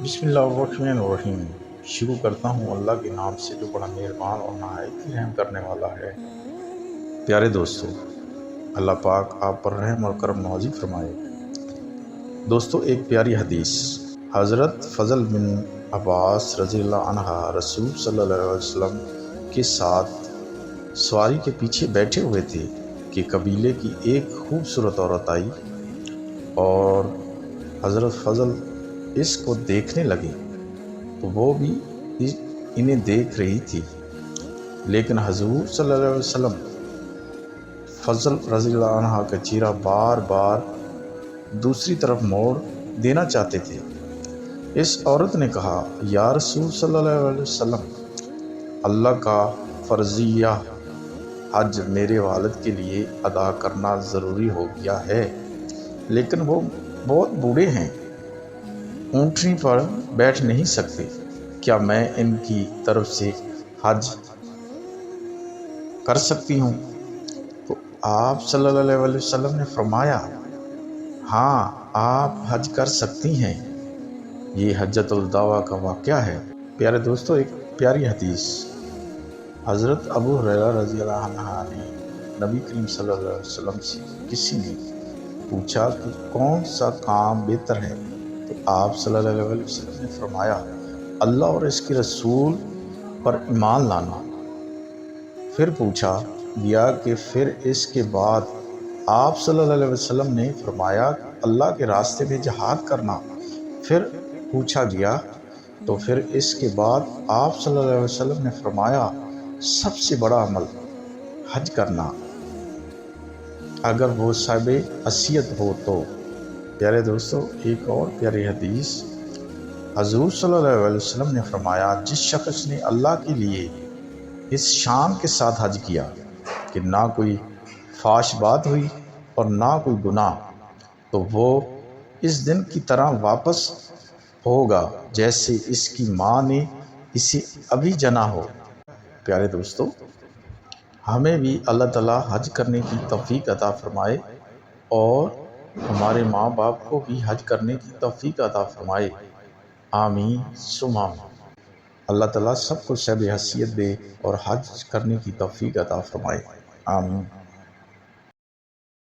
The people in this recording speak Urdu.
بسم اللہ الرحمن الرحیم۔ شروع کرتا ہوں اللہ کے نام سے جو بڑا مہربان اور نہایت ہی رحم کرنے والا ہے۔ پیارے دوستو، اللہ پاک آپ پر رحم اور کرم نوازی فرمائے۔ دوستو، ایک پیاری حدیث۔ حضرت فضل بن عباس رضی اللہ عنہ رسول صلی اللہ علیہ وسلم کے ساتھ سواری کے پیچھے بیٹھے ہوئے تھے کہ قبیلے کی ایک خوبصورت عورت آئی اور حضرت فضل اس کو دیکھنے لگے تو وہ بھی انہیں دیکھ رہی تھی، لیکن حضور صلی اللہ علیہ وسلم فضل رضی اللہ عنہ کا چہرہ بار بار دوسری طرف موڑ دینا چاہتے تھے۔ اس عورت نے کہا، یا رسول صلی اللہ علیہ وسلم، اللہ کا فرضیہ حج میرے والد کے لیے ادا کرنا ضروری ہو گیا ہے، لیکن وہ بہت بوڑھے ہیں، اونٹنی پر بیٹھ نہیں سکتے، کیا میں ان کی طرف سے حج کر سکتی ہوں؟ تو آپ صلی اللہ علیہ وسلم نے فرمایا، ہاں، آپ حج کر سکتی ہیں۔ یہ حجۃ الوداع کا واقعہ ہے۔ پیارے دوستو، ایک پیاری حدیث۔ حضرت ابو ہریرہ رضی اللہ عنہ نے نبی کریم صلی اللہ علیہ وسلم سے کسی نے پوچھا کہ کون سا کام بہتر ہے، تو آپ صلی اللہ علیہ وسلم نے فرمایا، اللہ اور اس کے رسول پر ایمان لانا۔ پھر پوچھا گیا کہ پھر اس کے بعد؟ آپ صلی اللہ علیہ وسلم نے فرمایا، اللہ کے راستے میں جہاد کرنا۔ پھر پوچھا گیا تو پھر اس کے بعد؟ آپ صلی اللہ علیہ وسلم نے فرمایا، سب سے بڑا عمل حج کرنا، اگر وہ صاحب حیثیت ہو تو۔ پیارے دوستو، ایک اور پیاری حدیث۔ حضور صلی اللہ علیہ وسلم نے فرمایا، جس شخص نے اللہ کے لیے اس شان کے ساتھ حج کیا کہ نہ کوئی فاحش بات ہوئی اور نہ کوئی گناہ، تو وہ اس دن کی طرح واپس ہوگا جیسے اس کی ماں نے اسے ابھی جنا ہو۔ پیارے دوستو، ہمیں بھی اللہ تعالیٰ حج کرنے کی توفیق عطا فرمائے اور ہمارے ماں باپ کو بھی حج کرنے کی توفیق عطا فرمائے۔ آمین ثم آمین۔ اللہ تعالیٰ سب کو صحیح حیثیت دے اور حج کرنے کی توفیق عطا فرمائے۔ آمین۔